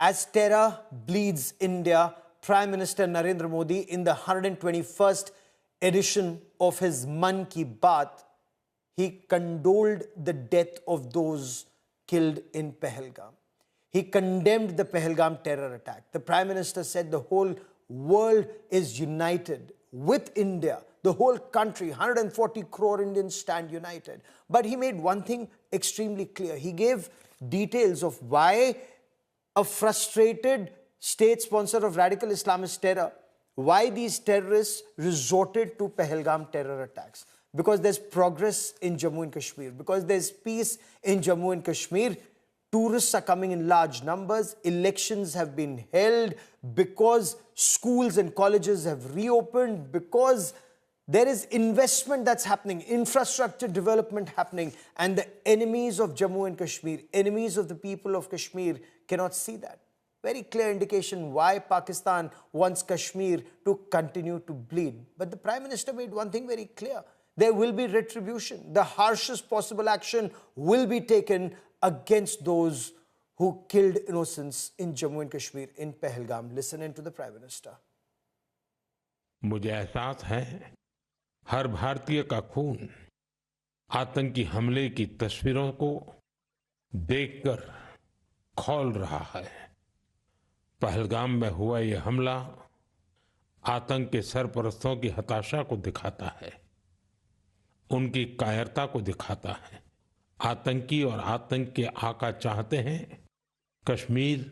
As terror bleeds India, Prime Minister Narendra Modi, in the 121st edition of his Man Ki Baat, he condoled the death of those killed in Pahalgam. He condemned the Pahalgam terror attack. The Prime Minister said the whole world is united with India. The whole country, 140 crore Indians stand united. But he made one thing extremely clear. He gave details of why a frustrated state sponsor of radical Islamist terror, why these terrorists resorted to Pahalgam terror attacks. Because there's progress in Jammu and Kashmir, because there's peace in Jammu and Kashmir. Tourists are coming in large numbers, elections have been held, because schools and colleges have reopened, because there is investment that's happening, infrastructure development happening, and the enemies of Jammu and Kashmir, enemies of the people of Kashmir cannot see that. Very clear indication why Pakistan wants Kashmir to continue to bleed. But the Prime Minister made one thing very clear. There will be retribution. The harshest possible action will be taken against those who killed innocents in Jammu and Kashmir, in Pahalgam. Listen in to the Prime Minister. मुझे एहसास है हर भारतीय का खून आतंकी हमले की तस्वीरों को देखकर खौल रहा है। पहलगाम में हुआ यह हमला आतंक के सरपरस्तों की हताशा को दिखाता है, उनकी कायरता को दिखाता है। आतंकी और आतंक के आका चाहते हैं कश्मीर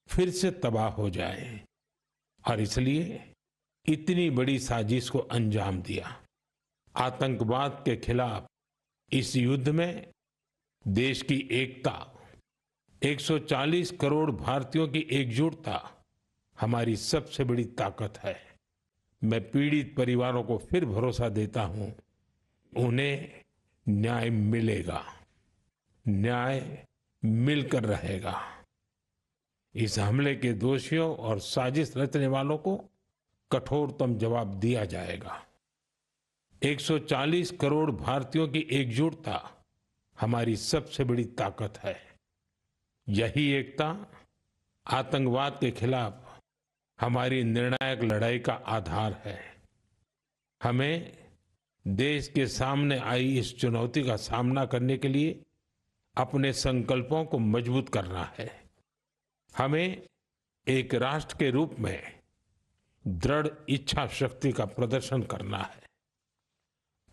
फिर से तबाह हो जाए और इसलिए इतनी बड़ी साजिश को अंजाम दिया। आतंकवाद के खिलाफ इस युद्ध में देश की एकता, 140 करोड़ भारतीयों की एकजुटता हमारी सबसे बड़ी ताकत है। मैं पीड़ित परिवारों को फिर भरोसा देता हूं, उन्हें न्याय मिलेगा, न्याय मिलकर रहेगा। इस हमले के दोषियों और साजिश रचने वालों को कठोरतम जवाब दिया जाएगा। 140 करोड़ भारतीयों की एकजुटता हमारी सबसे बड़ी ताकत है। यही एकता आतंकवाद के खिलाफ हमारी निर्णायक लड़ाई का आधार है। हमें देश के सामने आई इस चुनौती का सामना करने के लिए अपने संकल्पों को मजबूत करना है। हमें एक राष्ट्र के रूप में दृढ़ इच्छा शक्ति का प्रदर्शन करना है।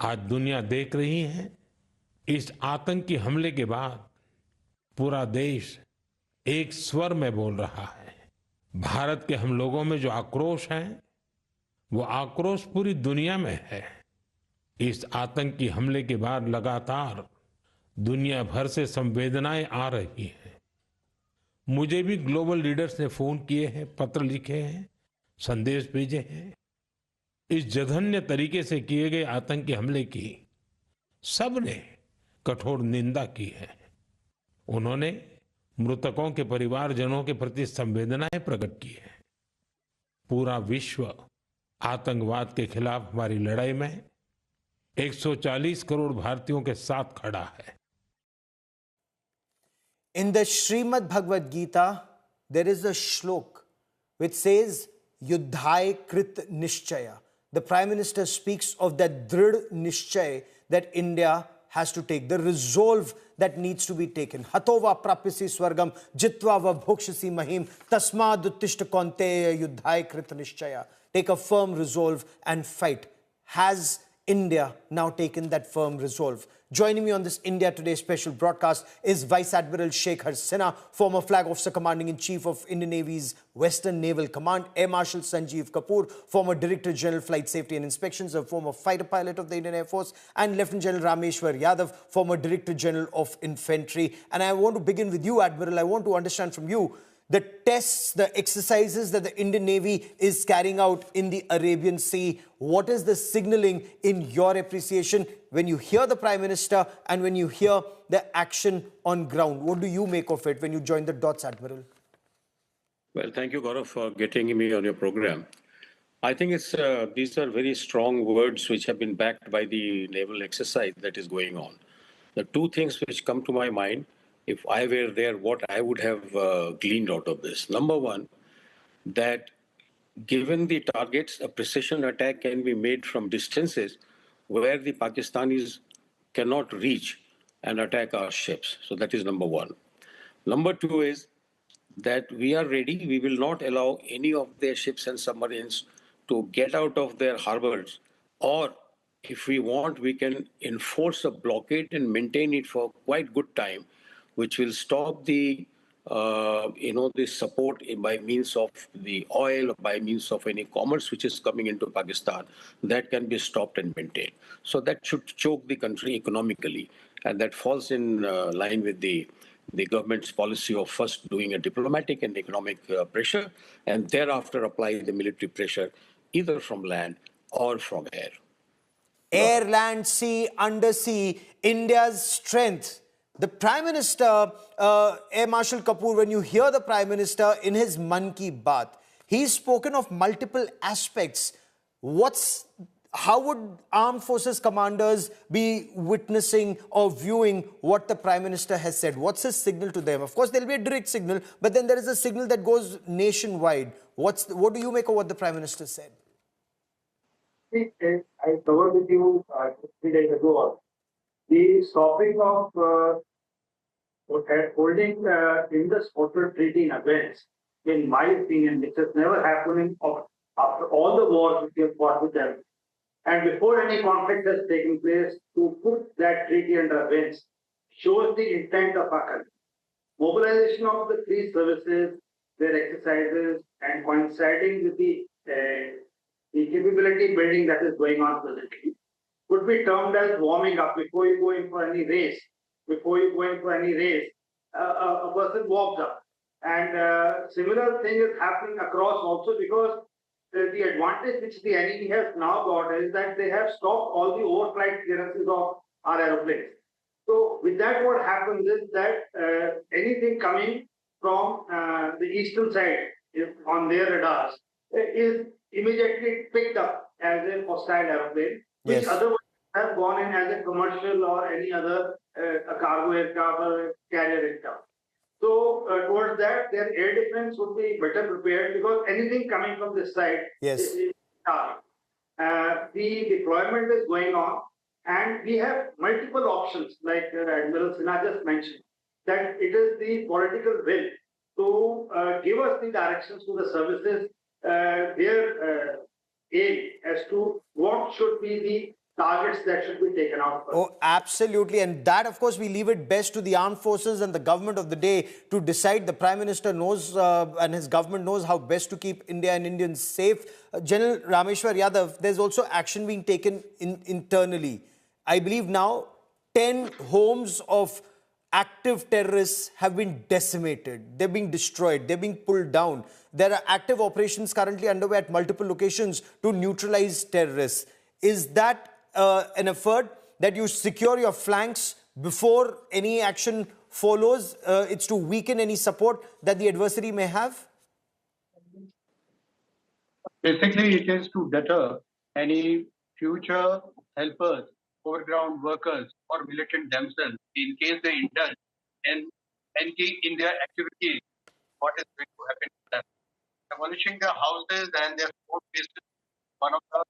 आज दुनिया देख रही है, इस आतंकी हमले के बाद पूरा देश एक स्वर में बोल रहा है। भारत के हम लोगों में जो आक्रोश है, वो आक्रोश पूरी दुनिया में है। इस आतंकी हमले के बाद लगातार दुनिया भर से संवेदनाएं आ रही हैं। मुझे भी ग्लोबल लीडर्स ने फोन किए हैं, पत्र लिखे हैं, संदेश भेजे हैं। इस जघन्य तरीके से किए गए आतंकी हमले की सबने कठोर निंदा की है। उन्होंने मृतकों के परिवारजनों के प्रति संवेदनाएं प्रकट की है। पूरा विश्व आतंकवाद के खिलाफ हमारी लड़ाई में 140 करोड़ भारतीयों के साथ खड़ा है। In the Srimad Bhagavad Gita, there is a shlok which says, Yuddhai Krit Nishchaya. The Prime Minister speaks of that Drid Nishchay that India has to take, the resolve that needs to be taken. Hatova prapyasi swargam jitva va bhokshasi mahim tasmad uttishta kaunteya yuddhai krit nishchaya. Take a firm resolve and fight. Has India now taken that firm resolve? Joining me on this India Today special broadcast is Vice Admiral Sheikh Harsina, former Flag Officer Commanding-in-Chief of Indian Navy's Western Naval Command, Air Marshal Sanjeev Kapoor, former Director General Flight Safety and Inspections, a former fighter pilot of the Indian Air Force, and Lieutenant General Rameshwar Yadav, former Director General of Infantry. And I want to begin with you, Admiral. I want to understand from you the tests, the exercises that the Indian Navy is carrying out in the Arabian Sea. What is the signaling in your appreciation when you hear the Prime Minister and when you hear the action on ground? What do you make of it when you join the dots, Admiral? Well, thank you, Gaurav, for getting me on your program. I think these are very strong words which have been backed by the naval exercise that is going on. The two things which come to my mind, if I were there, what I would have gleaned out of this. Number one, that given the targets, a precision attack can be made from distances where the Pakistanis cannot reach and attack our ships. So that is number one. Number two is that we are ready. We will not allow any of their ships and submarines to get out of their harbors, or if we want, we can enforce a blockade and maintain it for quite good time, which will stop the the support by means of the oil, by means of any commerce which is coming into Pakistan, that can be stopped and maintained. So that should choke the country economically, and that falls in line with the government's policy of first doing a diplomatic and economic pressure, and thereafter applying the military pressure either from land or from air. Air, land, sea, undersea, India's strength. The Prime Minister, Air Marshal Kapoor, when you hear the Prime Minister in his Mann Ki Baat, he's spoken of multiple aspects. How would armed forces commanders be witnessing or viewing what the Prime Minister has said? What's his signal to them? Of course, there'll be a direct signal, but then there is a signal that goes nationwide. What do you make of what the Prime Minister said? I covered with you 3 days ago the stopping of holding Indus Water Treaty in abeyance, in my opinion, which has never happened after all the wars which we have fought with them. And before any conflict has taken place, to put that treaty under abeyance shows the intent of our country. Mobilization of the three services, their exercises, and coinciding with the capability building that is going on presently could be termed as warming up. Before you go in for any race, a person warms up. And similar thing is happening across also, because the advantage which the enemy has now got is that they have stopped all the overflight clearances of our aeroplanes. So with that, what happens is that anything coming from the eastern side on their radars is immediately picked up as a hostile aeroplane, which otherwise have gone in as a commercial or any other a cargo aircraft or carrier aircraft. So towards that, their air defense would be better prepared, because anything coming from this side is target. The deployment is going on, and we have multiple options, like Admiral Sinha just mentioned, that it is the political will to give us the directions to the services, their aim as to what should be the targets that should be taken out. Oh, absolutely. And that, of course, we leave it best to the armed forces and the government of the day to decide. The Prime Minister knows and his government knows how best to keep India and Indians safe. General Rameshwar Yadav, there's also action being taken internally. I believe now 10 homes of active terrorists have been decimated. They're being destroyed. They're being pulled down. There are active operations currently underway at multiple locations to neutralize terrorists. Is that an effort that you secure your flanks before any action follows? It's to weaken any support that the adversary may have? Basically, it is to deter any future helpers, overground workers, or militant themselves, in case they indulge in their activities, what is going to happen to them. Demolishing their houses and their support bases is one of the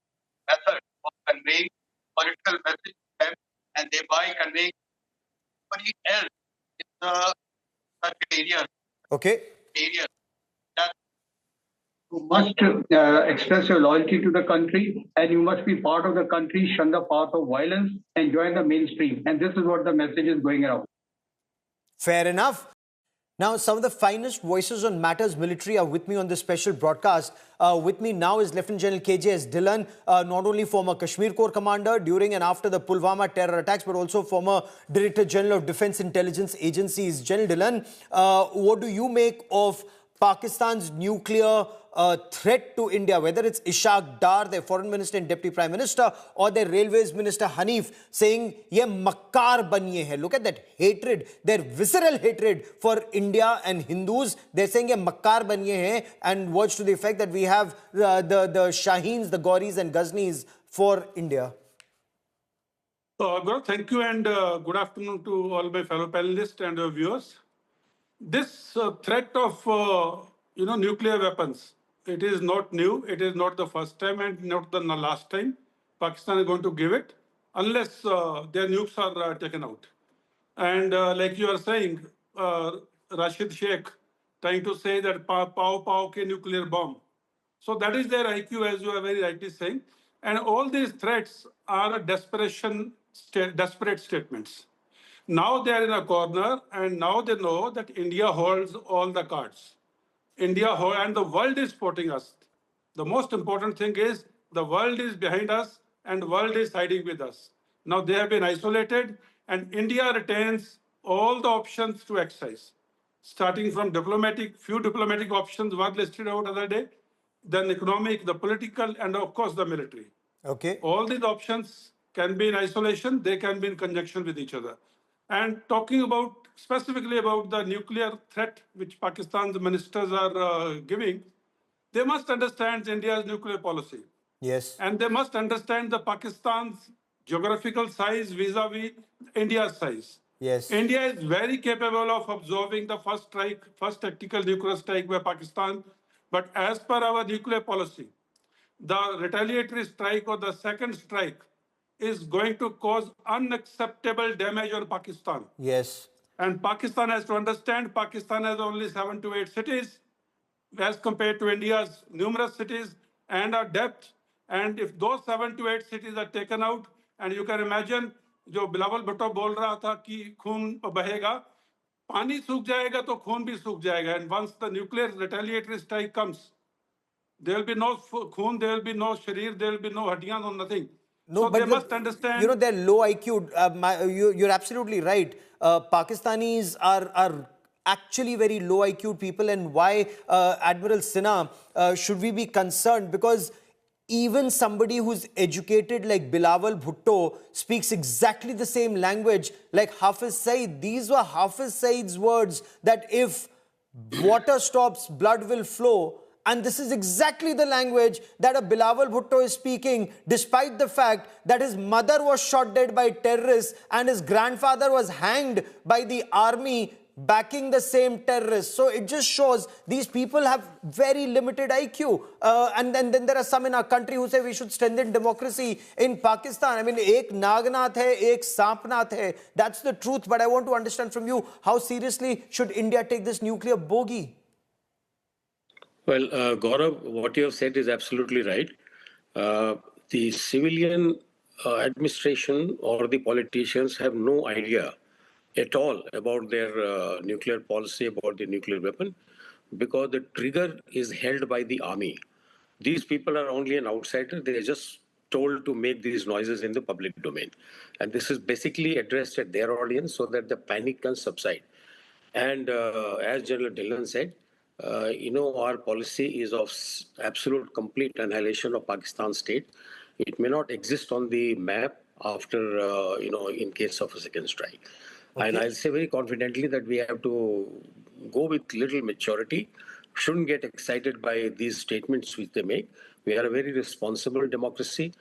methods of conveying political message to them, and thereby conveying somebody else in the such areas. Okay. That you must express your loyalty to the country, and you must be part of the country, shun the path of violence, and join the mainstream. And this is what the message is going around. Fair enough. Now, some of the finest voices on matters military are with me on this special broadcast. With me now is Lieutenant General KJS Dhillon, not only former Kashmir Corps commander during and after the Pulwama terror attacks, but also former Director General of Defense Intelligence Agencies. General Dhillon, what do you make of Pakistan's nuclear threat to India, whether it's Ishaq Dar, their foreign minister and deputy prime minister, or their railways minister Hanif, saying, ye makkar baniye hai. Look at that hatred, their visceral hatred for India and Hindus. They're saying, ye makkar baniye hai, and words to the effect that we have the Shaheens, the Gauris and Ghaznis for India. Gaurav, thank you, and good afternoon to all my fellow panelists and viewers. This threat of nuclear weapons, it is not new. It is not the first time and not the last time Pakistan is going to give it, unless their nukes are taken out. And like you are saying, Rashid Sheikh trying to say that pow pow ke nuclear bomb. So that is their IQ, as you are very rightly saying. And all these threats are desperate statements. Now they are in a corner, and now they know that India holds all the cards. And the world is supporting us. The most important thing is the world is behind us and the world is siding with us. Now they have been isolated, and India retains all the options to exercise, starting from few diplomatic options were listed out the other day, then economic, the political, and of course the military. Okay. All these options can be in isolation, they can be in conjunction with each other. And talking about specifically about the nuclear threat which Pakistan's ministers are giving, they must understand India's nuclear policy. Yes. And they must understand the Pakistan's geographical size vis-a-vis India's size. Yes. India is very capable of absorbing the first tactical nuclear strike by Pakistan. But as per our nuclear policy, the retaliatory strike or the second strike is going to cause unacceptable damage on Pakistan. Yes. And Pakistan has to understand Pakistan has only 7 to 8 cities as compared to India's numerous cities and our depth. And if those 7 to 8 cities are taken out, and you can imagine, जो बिलावल भुट्टो बोल रहा था कि खून बहेगा, पानी सूख जाएगा तो खून भी सूख जाएगा. And once the nuclear retaliatory strike comes, there will be no khun, there will be no sharir, there will be no haddiyan, no nothing. No, so but they must understand. You know, they're low IQ. You're absolutely right. Pakistanis are actually very low IQ people, and why, Admiral Sinha, should we be concerned? Because even somebody who's educated like Bilawal Bhutto speaks exactly the same language like Hafiz Saeed. These were Hafiz Saeed's words, that if water stops, blood will flow. And this is exactly the language that a Bilawal Bhutto is speaking, despite the fact that his mother was shot dead by terrorists and his grandfather was hanged by the army backing the same terrorists. So it just shows these people have very limited IQ. And then there are some in our country who say we should strengthen democracy in Pakistan. I mean, ek Nagnath hai, ek Sampnath hai. That's the truth. But I want to understand from you, how seriously should India take this nuclear bogey? Well, Gaurav, what you have said is absolutely right. The civilian administration or the politicians have no idea at all about their nuclear policy, about the nuclear weapon, because the trigger is held by the army. These people are only an outsider. They are just told to make these noises in the public domain. And this is basically addressed at their audience so that the panic can subside. And as General Dhillon said, our policy is of absolute complete annihilation of Pakistan state. It may not exist on the map after, in case of a second strike. Okay. And I'll say very confidently that we have to go with little maturity. Shouldn't get excited by these statements which they make. We are a very responsible democracy,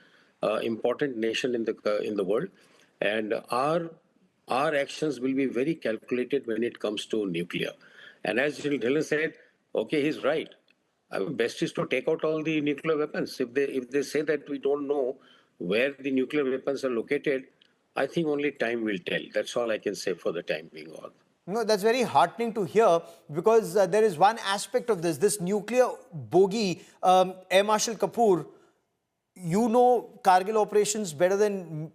important nation in the world, and our actions will be very calculated when it comes to nuclear. And as Dhillon said, okay, he's right. Best is to take out all the nuclear weapons. If they say that we don't know where the nuclear weapons are located, I think only time will tell. That's all I can say for the time being on. No, that's very heartening to hear, because there is one aspect of this nuclear bogey. Air Marshal Kapoor, you know Kargil operations better than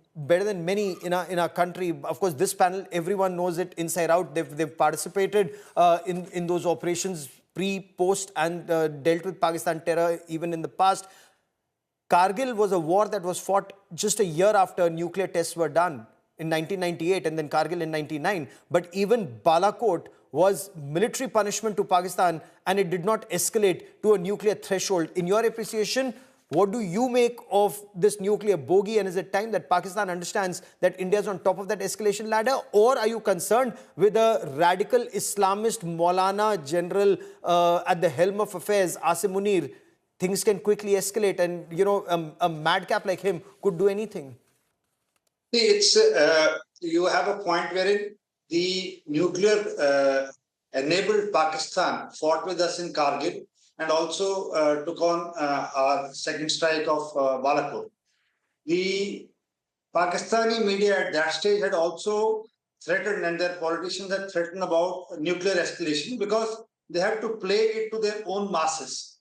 many in our country. Of course, this panel, everyone knows it inside out. They've participated in those operations pre, post, and dealt with Pakistan terror even in the past. Kargil was a war that was fought just a year after nuclear tests were done in 1998, and then Kargil in 99. But even Balakot was military punishment to Pakistan, and it did not escalate to a nuclear threshold. In your appreciation, what do you make of this nuclear bogey, and is it time that Pakistan understands that India is on top of that escalation ladder? Or are you concerned with a radical Islamist Maulana general at the helm of affairs, Asim Munir? Things can quickly escalate, and a madcap like him could do anything. See, you have a point wherein the nuclear enabled Pakistan fought with us in Kargil and also took on our second strike of Balakot. The Pakistani media at that stage had also threatened, and their politicians had threatened about nuclear escalation because they have to play it to their own masses.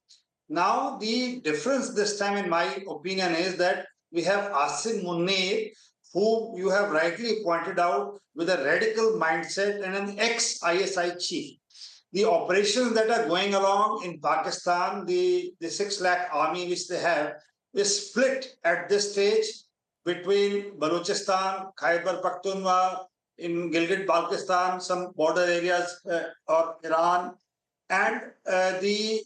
Now, the difference this time, in my opinion, is that we have Asim Munir, who you have rightly pointed out with a radical mindset and an ex-ISI chief. The operations that are going along in Pakistan, the 6 lakh army which they have, is split at this stage between Balochistan, Khyber Pakhtunkhwa, in Gilgit-Baltistan, some border areas, or Iran, and the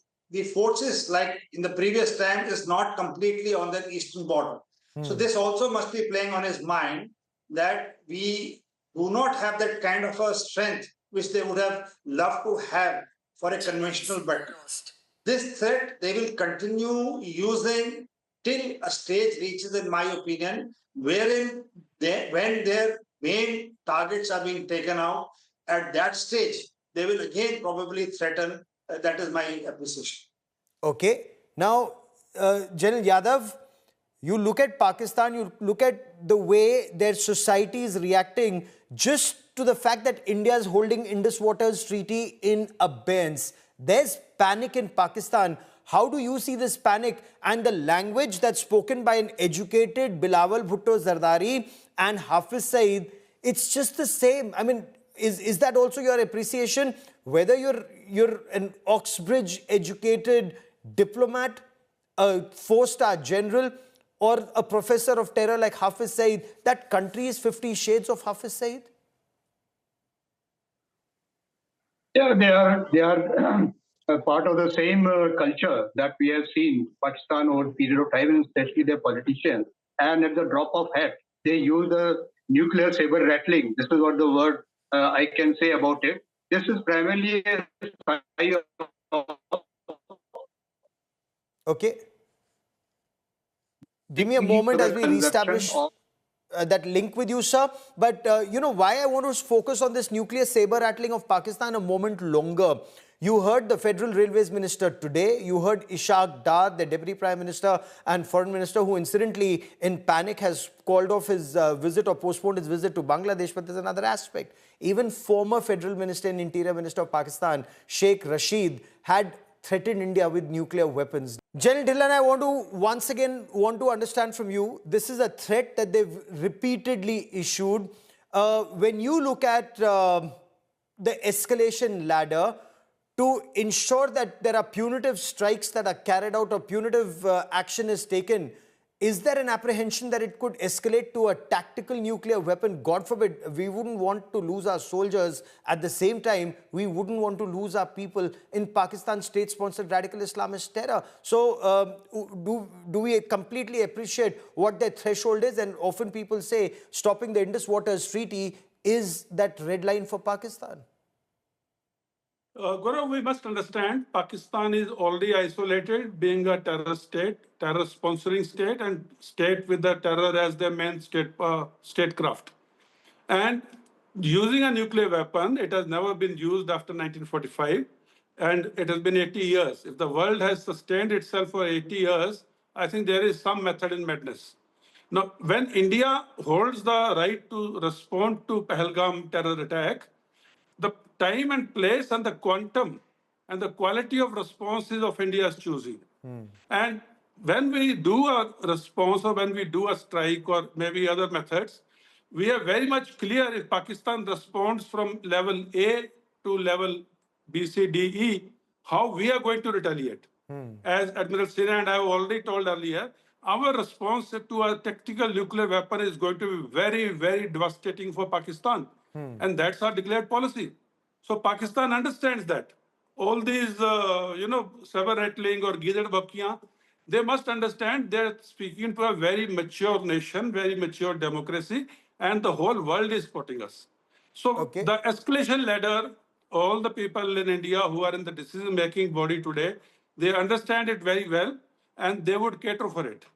forces, like in the previous time, is not completely on the eastern border. So this also must be playing on his mind that we do not have that kind of a strength which they would have loved to have for a conventional battle. This threat they will continue using till a stage reaches, in my opinion, wherein when their main targets are being taken out, at that stage, they will again probably threaten. That is my appreciation. Okay. Now, General Yadav, you look at Pakistan, you look at the way their society is reacting just to the fact that India is holding Indus Waters Treaty in abeyance. There's panic in Pakistan. How do you see this panic and the language that's spoken by an educated Bilawal Bhutto Zardari and Hafiz Saeed? It's just the same. I mean, is that also your appreciation? Whether you're an Oxbridge educated diplomat, a 4-star general, or a professor of terror like Hafiz Saeed, that country is 50 shades of Hafiz Saeed? Yeah, they are a part of the same culture that we have seen Pakistan over a period of time, and especially their politicians. And at the drop of hat, they use the nuclear saber rattling. This is what the word I can say about it. This is primarily a sign of. Okay. Give me a moment as we reestablish that link with you, sir. But you know why I want to focus on this nuclear saber rattling of Pakistan a moment longer. You heard the Federal Railways Minister today. You heard Ishaq Dar, the Deputy Prime Minister and Foreign Minister, who incidentally in panic has called off his visit or postponed his visit to Bangladesh. But there's another aspect. Even former Federal Minister and Interior Minister of Pakistan, Sheikh Rashid, had threatened India with nuclear weapons. General Dhillon, I once again want to understand from you, this is a threat that they've repeatedly issued. When you look at the escalation ladder, to ensure that there are punitive strikes that are carried out or punitive action is taken, is there an apprehension that it could escalate to a tactical nuclear weapon? God forbid, we wouldn't want to lose our soldiers. At the same time, we wouldn't want to lose our people in Pakistan's state-sponsored radical Islamist terror. So do we completely appreciate what their threshold is? And often people say stopping the Indus Waters Treaty is that red line for Pakistan. Gaurav, we must understand Pakistan is already isolated, being a terror state, terror sponsoring state, and state with the terror as their main statecraft. And using a nuclear weapon, it has never been used after 1945, and it has been 80 years. If the world has sustained itself for 80 years, I think there is some method in madness. Now, when India holds the right to respond to Pahalgam terror attack, the time and place and the quantum and the quality of responses of India's choosing. And when we do a response or when we do a strike or maybe other methods, we are very much clear if Pakistan responds from level A to level B, C, D, E, how we are going to retaliate. As Admiral Sinha and I have already told earlier, our response to a tactical nuclear weapon is going to be very, very devastating for Pakistan. And that's our declared policy. So Pakistan understands that. All these, saber rattling or gidad bakiyan, they must understand they're speaking to a very mature nation, very mature democracy, and the whole world is supporting us. So the escalation ladder, all the people in India who are in the decision-making body today, they understand it very well, and they would cater for it.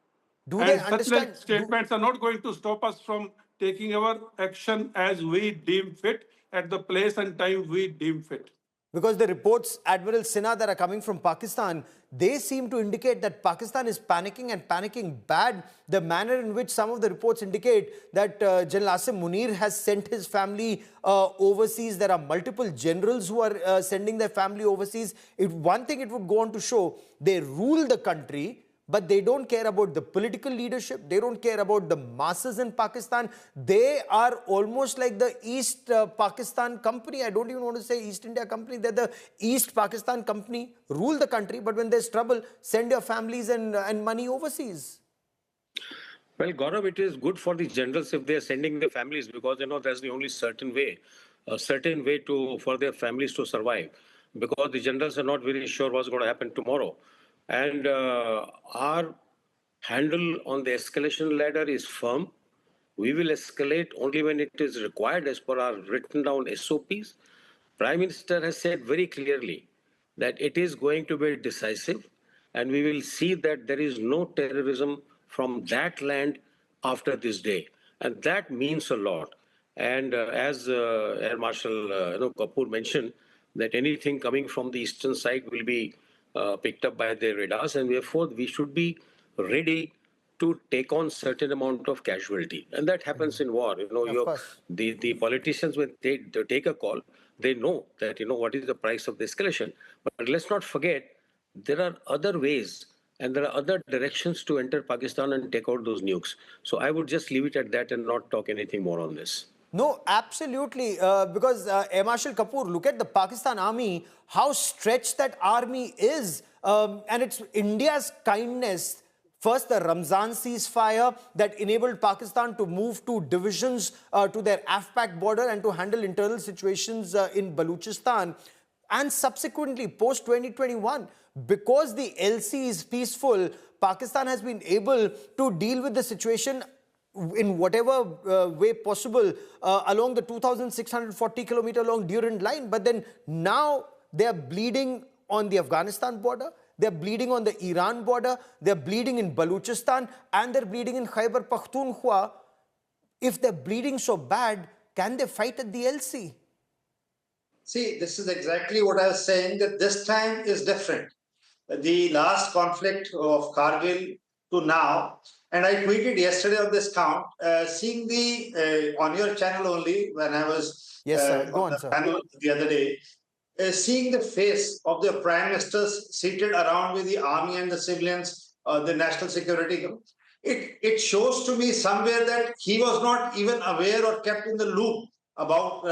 Do they such understand? statements are not going to stop us from taking our action as we deem fit at the place and time we deem fit. Because the reports, Admiral Sinha, that are coming from Pakistan, they seem to indicate that Pakistan is panicking and panicking bad. The manner in which some of the reports indicate that General Asim Munir has sent his family overseas. There are multiple generals who are sending their family overseas. One thing it would go on to show, they rule the country, but they don't care about the political leadership. They don't care about the masses in Pakistan. They are almost like the East Pakistan Company. I don't even want to say East India Company. They're the East Pakistan Company. Rule the country, but when there's trouble, send your families and money overseas. Well, Gaurav, it is good for the generals if they are sending their families, because that's the only certain way, for their families to survive, because the generals are not very sure what's going to happen tomorrow. And our handle on the escalation ladder is firm. We will escalate only when it is required as per our written down SOPs. Prime Minister has said very clearly that it is going to be decisive, and we will see that there is no terrorism from that land after this day. And that means a lot. And as Air Marshal Kapoor mentioned, that anything coming from the eastern side will be picked up by their radars, and therefore we should be ready to take on certain amount of casualty. And that happens in war. The politicians, when they take a call, they know that, what is the price of the escalation. But let's not forget, there are other ways and there are other directions to enter Pakistan and take out those nukes. So I would just leave it at that and not talk anything more on this. No, absolutely. Because Air Marshal Kapoor, look at the Pakistan army, how stretched that army is. And it's India's kindness. First, the Ramzan ceasefire that enabled Pakistan to move to divisions to their AFPAC border and to handle internal situations in Balochistan. And subsequently, post-2021, because the LC is peaceful, Pakistan has been able to deal with the situation in whatever way possible along the 2,640-kilometer long Durand line. But then now they are bleeding on the Afghanistan border, they're bleeding on the Iran border, they're bleeding in Balochistan, and they're bleeding in Khyber Pakhtunkhwa. If they're bleeding so bad, can they fight at the LC? See, this is exactly what I was saying, that this time is different. The last conflict of Kargil to now, and I tweeted yesterday on this count, seeing the, on your channel only, when I was on the panel the other day, seeing the face of the prime ministers seated around with the army and the civilians, the national security, it shows to me somewhere that he was not even aware or kept in the loop about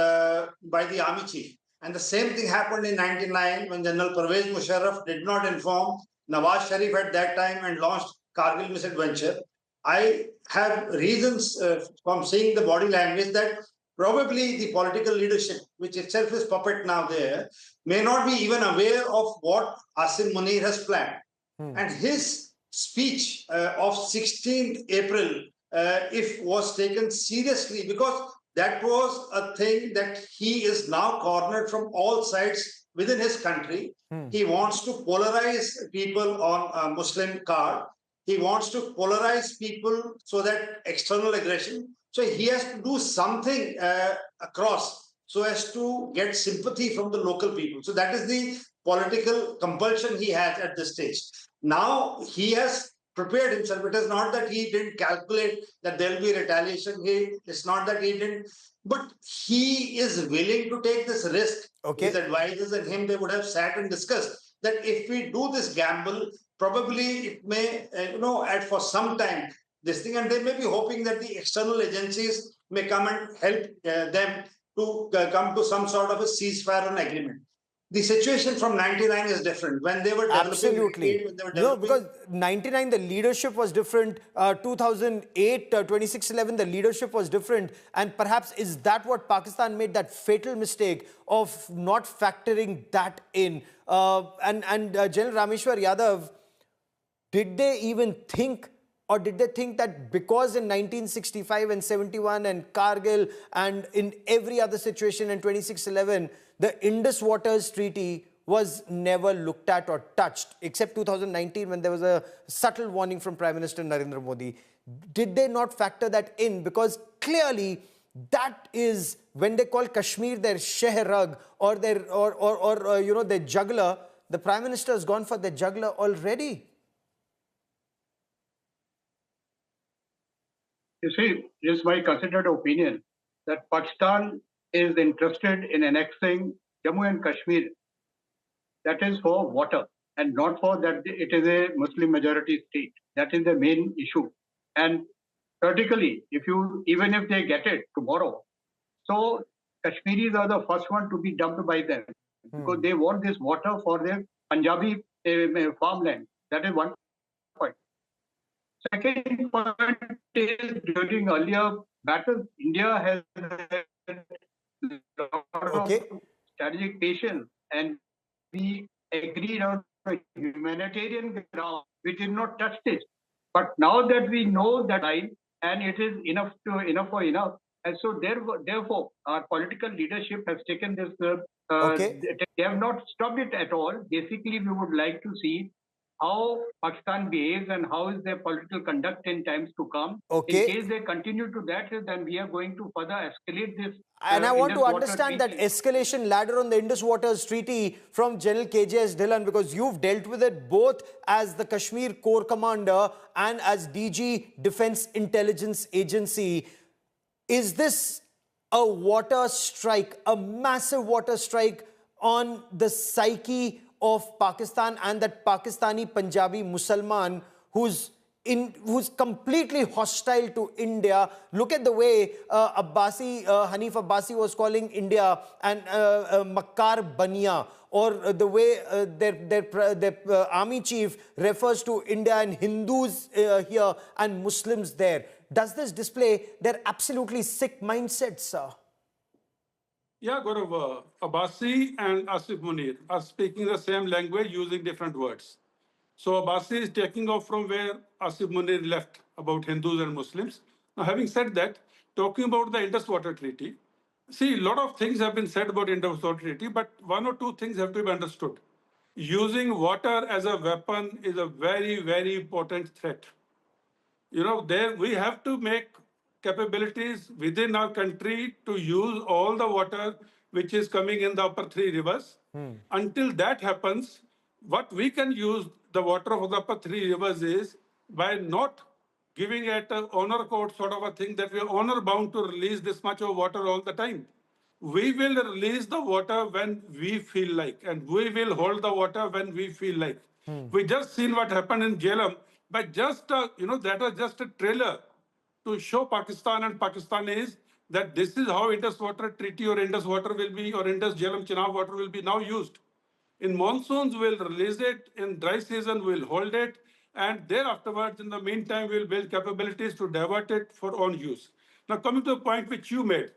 by the army chief. And the same thing happened in 1999 when General Pervez Musharraf did not inform Nawaz Sharif at that time and launched Kargil misadventure. I have reasons from seeing the body language that probably the political leadership, which itself is puppet now there, may not be even aware of what Asim Munir has planned. And his speech of 16th April, if was taken seriously, because that was a thing that he is now cornered from all sides within his country. He wants to polarize people on a Muslim card. He wants to polarize people so that external aggression. So he has to do something across so as to get sympathy from the local people. So that is the political compulsion he has at this stage. Now he has prepared himself. It is not that he didn't calculate that there will be retaliation. It's not that he didn't, but he is willing to take this risk. His advisors and him, they would have sat and discussed that if we do this gamble, probably it may, add for some time this thing, and they may be hoping that the external agencies may come and help them to come to some sort of a ceasefire and agreement. The situation from 99 is different. When they were absolutely because 99 the leadership was different. 2008, 2611 the leadership was different, and perhaps is that what Pakistan made that fatal mistake of not factoring that in. General Rameshwar Yadav, did they even think, or did they think that because in 1965 and 71 and Kargil and in every other situation in 2611, the Indus Waters Treaty was never looked at or touched, except 2019 when there was a subtle warning from Prime Minister Narendra Modi? Did they not factor that in? Because clearly that is when they call Kashmir their shehrag or their their juggler. The Prime Minister has gone for the juggler already. You see, it is my considered opinion that Pakistan is interested in annexing Jammu and Kashmir. That is for water and not for that it is a Muslim majority state. That is the main issue. And particularly, even if they get it tomorrow, so Kashmiris are the first one to be dumped by them because they want this water for their Punjabi farmland. That is one point. Second point is during earlier battles, India has had a lot of strategic patience and we agreed on a humanitarian ground. We did not touch this. But now that we know that line and it is enough for enough, and so therefore our political leadership has taken this. They have not stopped it at all. Basically, we would like to see how Pakistan behaves and how is their political conduct in times to come. In case they continue to that, then we are going to further escalate this. And I want to understand that escalation ladder on the Indus Waters Treaty from General KJS Dhillon, because you've dealt with it both as the Kashmir Corps Commander and as DG Defense Intelligence Agency. Is this a water strike, a massive water strike on the psyche of Pakistan and that Pakistani Punjabi Musalman who's completely hostile to India? Look at the way Hanif Abbasi was calling India and Makkar Bania, or the way their army chief refers to India and Hindus here and Muslims there. Does this display their absolutely sick mindsets, sir? Yeah, Gaurav, Abbasi and Asif Munir are speaking the same language using different words. So Abbasi is taking off from where Asif Munir left about Hindus and Muslims. Now, having said that, talking about the Indus Water Treaty, see, a lot of things have been said about Indus Water Treaty, but one or two things have to be understood. Using water as a weapon is a very, very important threat. There we have to make capabilities within our country to use all the water which is coming in the upper three rivers. Until that happens, what we can use the water of the upper three rivers is by not giving it an honor code sort of a thing that we are honor bound to release this much of water all the time. We will release the water when we feel like, and we will hold the water when we feel like. We just seen what happened in Jhelum, but just that was just a trailer to show Pakistan and Pakistanis that this is how Indus Water Treaty or Indus Water will be, or Indus Jhelum Chenab water will be now used. In monsoons, we'll release it. In dry season, we'll hold it. And thereafterwards, in the meantime, we'll build capabilities to divert it for own use. Now, coming to the point which you made,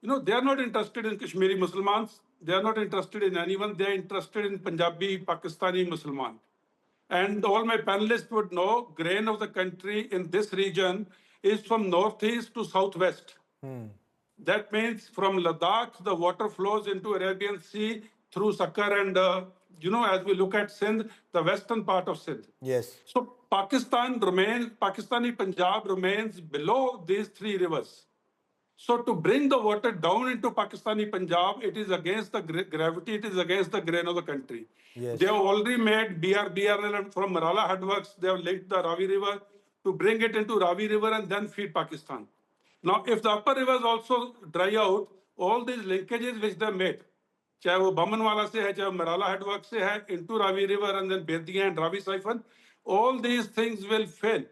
they are not interested in Kashmiri Muslimans. They are not interested in anyone. They are interested in Punjabi, Pakistani Musliman. And all my panelists would know, grain of the country in this region is from northeast to southwest. That means from Ladakh, the water flows into Arabian Sea through Sakkar and, as we look at Sindh, the western part of Sindh. Yes. So Pakistani Punjab remains below these three rivers. So to bring the water down into Pakistani Punjab, it is against the gravity, it is against the grain of the country. Yes. They have already made BRL from Marala headworks, they have linked the Ravi River to bring it into Ravi River and then feed Pakistan. Now, if the upper rivers also dry out, all these linkages which they made, चाहे वो बमनवाला से है, चाहे Marala headwork से है, into Ravi River and then Bediya and Ravi siphon, all these things will fail.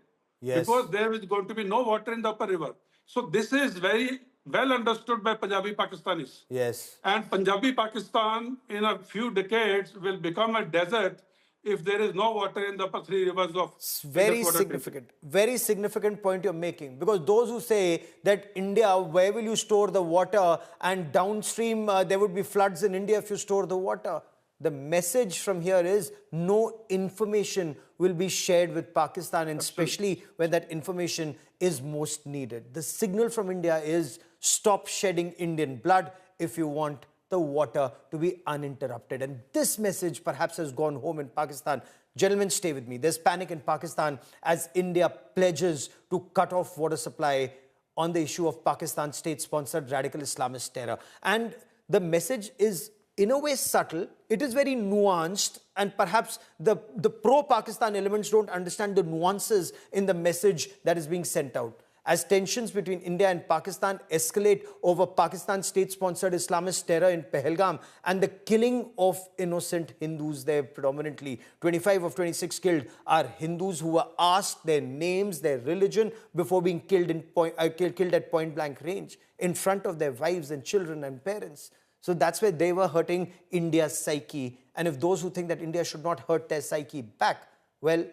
Yes. Because there is going to be no water in the upper river. So this is very well understood by Punjabi Pakistanis. Yes. And Punjabi Pakistan in a few decades will become a desert if there is no water in the upper three rivers of... Very significant point you're making. Because those who say that India, where will you store the water, and downstream there would be floods in India if you store the water. The message from here is no information will be shared with Pakistan, and especially when that information is most needed. The signal from India is stop shedding Indian blood if you want the water to be uninterrupted. And this message perhaps has gone home in Pakistan. Gentlemen, stay with me. There's panic in Pakistan as India pledges to cut off water supply on the issue of Pakistan's state-sponsored radical Islamist terror. And the message is in a way subtle, it is very nuanced, and perhaps the pro-Pakistan elements don't understand the nuances in the message that is being sent out. As tensions between India and Pakistan escalate over Pakistan's state-sponsored Islamist terror in Pahalgam and the killing of innocent Hindus there predominantly. 25 of 26 killed are Hindus who were asked their names, their religion before being killed at point-blank range in front of their wives and children and parents. So that's where they were hurting India's psyche. And if those who think that India should not hurt their psyche back, well,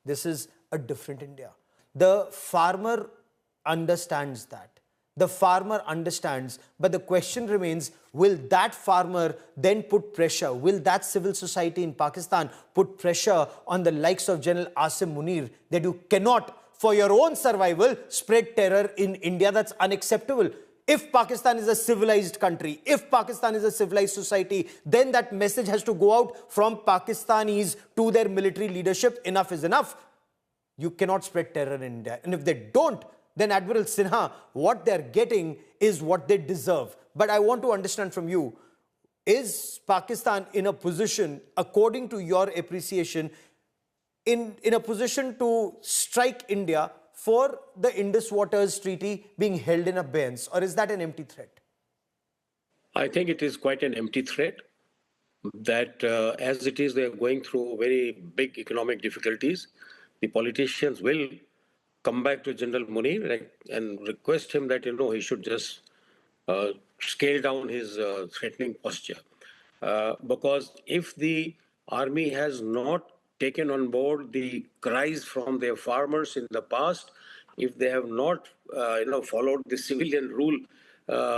this is a different India. The farmer understands that. The farmer understands, but the question remains, will that farmer then put pressure? Will that civil society in Pakistan put pressure on the likes of General Asim Munir that you cannot, for your own survival, spread terror in India? That's unacceptable. If Pakistan is a civilized country, if Pakistan is a civilized society, then that message has to go out from Pakistanis to their military leadership. Enough is enough. You cannot spread terror in India. And if they don't, then Admiral Sinha, what they're getting is what they deserve. But I want to understand from you, is Pakistan in a position, according to your appreciation, in a position to strike India for the Indus Waters Treaty being held in abeyance, or is that an empty threat? I think it is quite an empty threat that as it is, they're going through very big economic difficulties. The politicians will come back to General Munir and request him that, he should just scale down his threatening posture. Because if the army has not taken on board the cries from their farmers in the past, if they have not, followed the civilian rule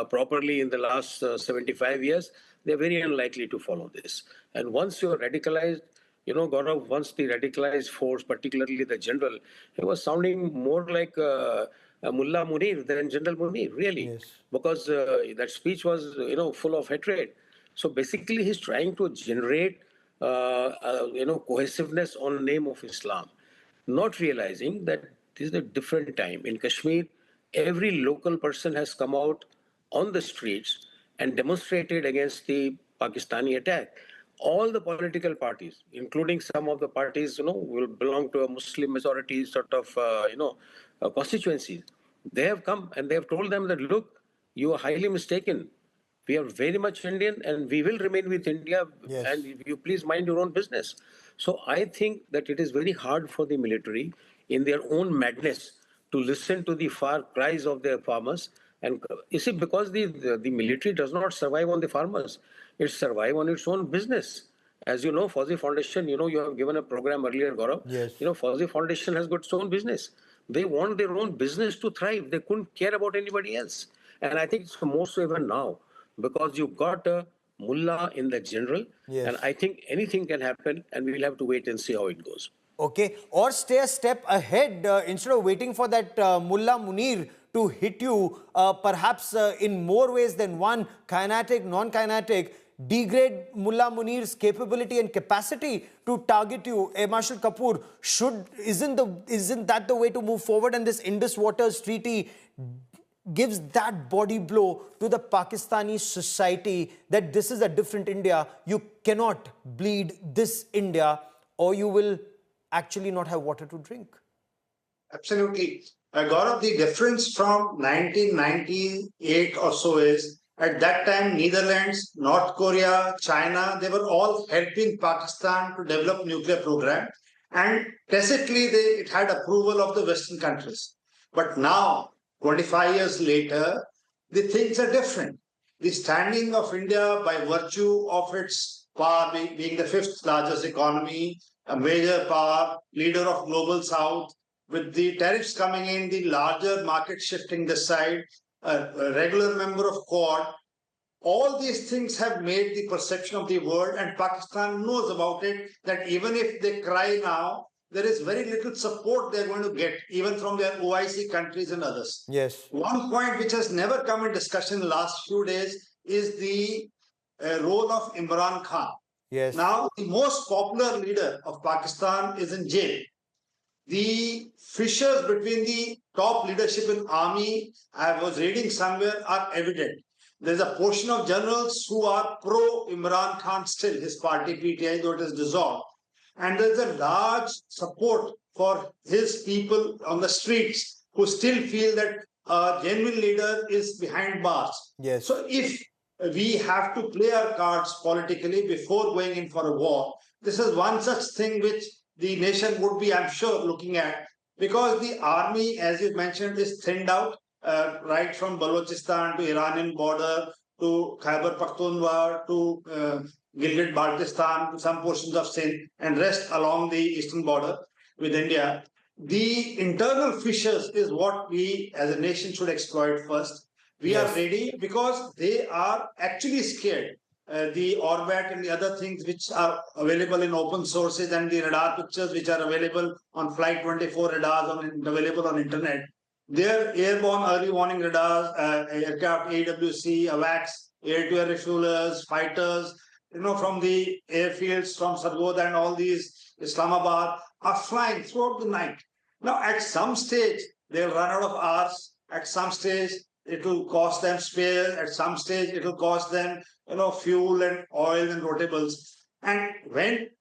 properly in the last 75 years, they're very unlikely to follow this. And once you're radicalized, Gaurav, once the radicalized force, particularly the general, he was sounding more like Mullah Munir than General Munir, really, yes. Because that speech was, full of hatred. So basically, he's trying to generate, cohesiveness on the name of Islam, not realizing that this is a different time. In Kashmir, every local person has come out on the streets and demonstrated against the Pakistani attack. All the political parties, including some of the parties, will belong to a Muslim majority sort of, constituencies. They have come and they have told them that, look, you are highly mistaken. We are very much Indian and we will remain with India. Yes. And you please mind your own business. So I think that it is very hard for the military in their own madness to listen to the far cries of their farmers. And you see, because the military does not survive on the farmers, it survives on its own business. As you know, Fauzi Foundation, you have given a program earlier, Gaurav. Yes. Fauzi Foundation has got its own business. They want their own business to thrive. They couldn't care about anybody else. And I think it's more so even now, because you've got a mullah in the general. Yes. And I think anything can happen, and we'll have to wait and see how it goes. Okay, or stay a step ahead instead of waiting for that Mullah Munir to hit you, perhaps in more ways than one, kinetic, non-kinetic, degrade Mullah Munir's capability and capacity to target you. Marshal Kapoor, isn't that the way to move forward? And this Indus Waters Treaty gives that body blow to the Pakistani society that this is a different India. You cannot bleed this India or you will actually not have water to drink. Absolutely. Gaurav, the difference from 1998 or so is, at that time, Netherlands, North Korea, China, they were all helping Pakistan to develop nuclear program. And tacitly, it had approval of the Western countries. But now, 25 years later, the things are different. The standing of India by virtue of its power being the fifth largest economy, a major power, leader of global south, with the tariffs coming in, the larger market shifting this side, a regular member of Quad, all these things have made the perception of the world, and Pakistan knows about it, that even if they cry now, there is very little support they're going to get, even from their OIC countries and others. Yes. One point which has never come in discussion in the last few days is the role of Imran Khan. Yes. Now, the most popular leader of Pakistan is in jail. The fissures between the top leadership in army, I was reading somewhere, are evident. There's a portion of generals who are pro Imran Khan still, his party PTI, though it is dissolved. And there's a large support for his people on the streets who still feel that a genuine leader is behind bars. Yes. So if we have to play our cards politically before going in for a war, this is one such thing which the nation would be, I'm sure, looking at, because the army, as you mentioned, is thinned out, right from Balochistan to Iranian border to Khyber Pakhtunkhwa to Gilgit-Baltistan to some portions of Sindh and rest along the eastern border with India. The internal fissures is what we as a nation should exploit first. We Yes. are ready because they are actually scared. The Orbat and the other things which are available in open sources and the radar pictures which are available on Flight 24 radars available on internet. Their airborne early warning radars, aircraft AWC, AWACS, air-to-air refuelers, fighters, from the airfields, from Sargodha and all these, Islamabad, are flying throughout the night. Now, at some stage, they'll run out of hours. At some stage, it will cost them spares. At some stage, it will cost them, fuel and oil and rotables. And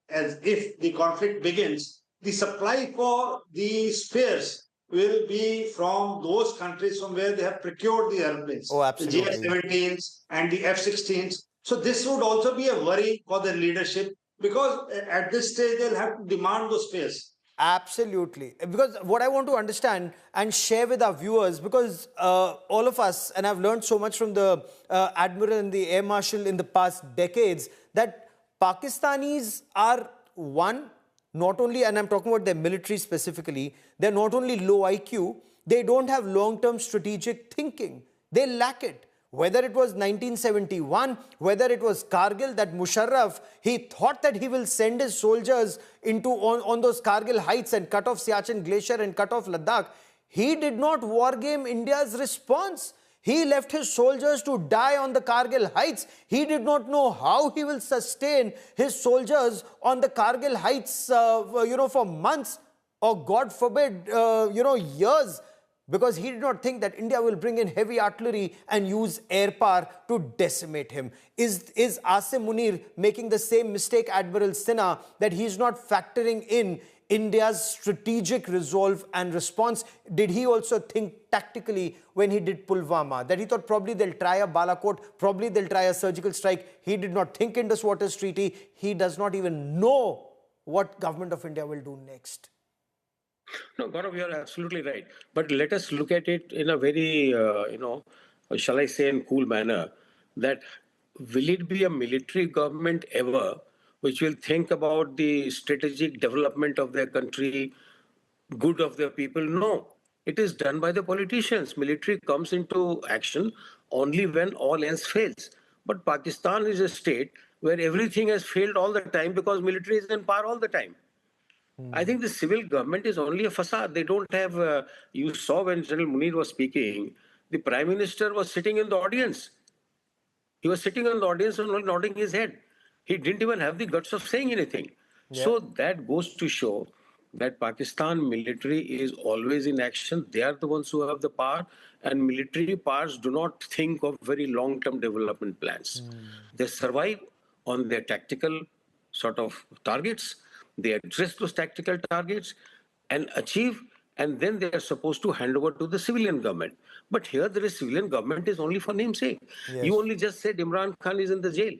as if the conflict begins, the supply for the spares will be from those countries from where they have procured the airplanes. Oh, absolutely. The JF-17s and the F-16s. So this would also be a worry for the leadership because at this stage, they'll have to demand those spares. Absolutely. Because what I want to understand and share with our viewers, because all of us, and I've learned so much from the Admiral and the Air Marshal in the past decades, that Pakistanis are not only, and I'm talking about their military specifically, they're not only low IQ, they don't have long-term strategic thinking. They lack it. Whether it was 1971, whether it was Kargil, that Musharraf, he thought that he will send his soldiers on those Kargil heights and cut off Siachen Glacier and cut off Ladakh. He did not wargame India's response. He left his soldiers to die on the Kargil heights. He did not know how he will sustain his soldiers on the Kargil heights, for months or God forbid, years. Because he did not think that India will bring in heavy artillery and use air power to decimate him. Is Asim Munir making the same mistake, Admiral Sinha, that he's not factoring in India's strategic resolve and response? Did he also think tactically when he did Pulwama, that he thought probably they'll try a Balakot, probably they'll try a surgical strike? He did not think Indus Waters Treaty. He does not even know what government of India will do next. No, Gaurav, you're absolutely right. But let us look at it in a very, shall I say, in cool manner, that will it be a military government ever which will think about the strategic development of their country, good of their people? No, it is done by the politicians. Military comes into action only when all else fails. But Pakistan is a state where everything has failed all the time because military is in power all the time. I think the civil government is only a facade. They don't have, you saw when General Munir was speaking, the Prime Minister was sitting in the audience. He was sitting in the audience and only nodding his head. He didn't even have the guts of saying anything. Yeah. So that goes to show that Pakistan military is always in action. They are the ones who have the power, and military powers do not think of very long-term development plans. They survive on their tactical sort of targets. They address those tactical targets and achieve, and then they are supposed to hand over to the civilian government. But here, there is civilian government is only for namesake. Yes. You only just said Imran Khan is in the jail.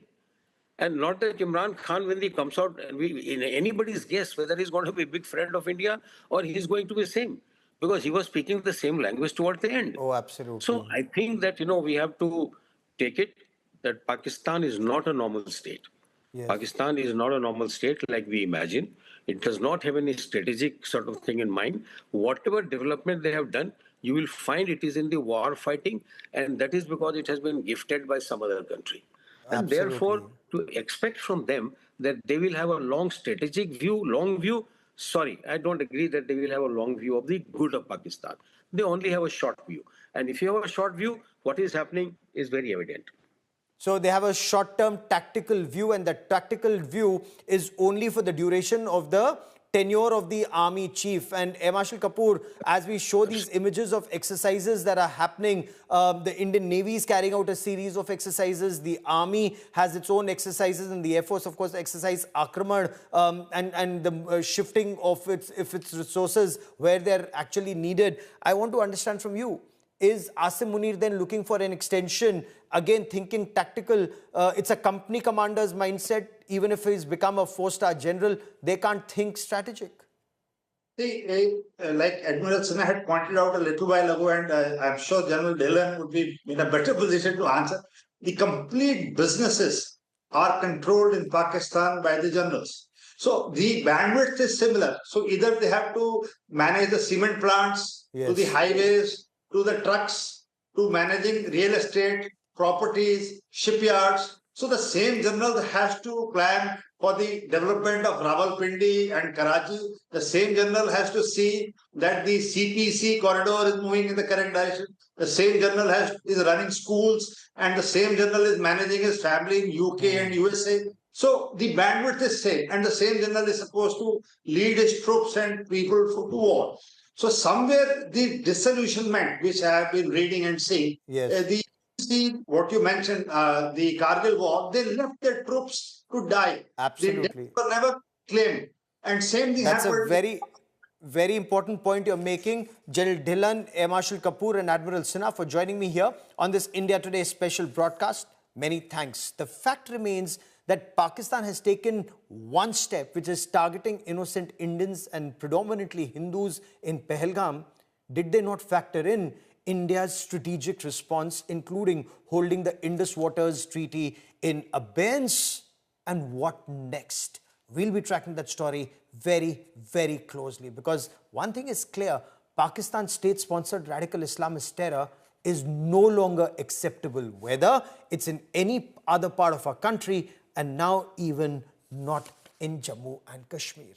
And not that Imran Khan, when he comes out, in anybody's guess whether he's going to be a big friend of India or he's going to be the same. Because he was speaking the same language toward the end. Oh, absolutely. So I think that, we have to take it that Pakistan is not a normal state. Yes. Pakistan is not a normal state like we imagine. It does not have any strategic sort of thing in mind. Whatever development they have done, you will find it is in the war fighting, and that is because it has been gifted by some other country. And therefore, to expect from them that they will have a long view, sorry, I don't agree that they will have a long view of the good of Pakistan. They only have a short view. And if you have a short view, what is happening is very evident. So they have a short-term tactical view, and that tactical view is only for the duration of the tenure of the army chief. And Marshal Kapoor, as we show these images of exercises that are happening, the Indian Navy is carrying out a series of exercises, the army has its own exercises, and the Air Force, of course, exercise Akraman, and the shifting of its resources where they're actually needed. I want to understand from you, is Asim Munir then looking for an extension, again thinking tactical? It's a company commander's mindset. Even if he's become a 4-star general, they can't think strategic. See, like Admiral Sinha had pointed out a little while ago, and I'm sure General Dhillon would be in a better position to answer, the complete businesses are controlled in Pakistan by the generals. So the bandwidth is similar. So either they have to manage the cement plants, to the highways, to the trucks, to managing real estate, properties, shipyards. So the same general has to plan for the development of Rawalpindi and Karachi. The same general has to see that the CPC corridor is moving in the correct direction. The same general is running schools, and the same general is managing his family in UK and USA. So the bandwidth is same, and the same general is supposed to lead his troops and people to war. So somewhere the disillusionment, which I have been reading and seeing, what you mentioned, the Kargil war, they left their troops to die. Absolutely. They were never claimed. And same thing happened. That's a very, very important point you're making. General Dhillon, Air Marshal Kapoor and Admiral Sinha for joining me here on this India Today special broadcast. Many thanks. The fact remains that Pakistan has taken one step, which is targeting innocent Indians and predominantly Hindus in Pahalgam. Did they not factor in India's strategic response, including holding the Indus Waters Treaty in abeyance? And what next? We'll be tracking that story very, very closely, because one thing is clear: Pakistan's state-sponsored radical Islamist terror is no longer acceptable, whether it's in any other part of our country, and now even not in Jammu and Kashmir.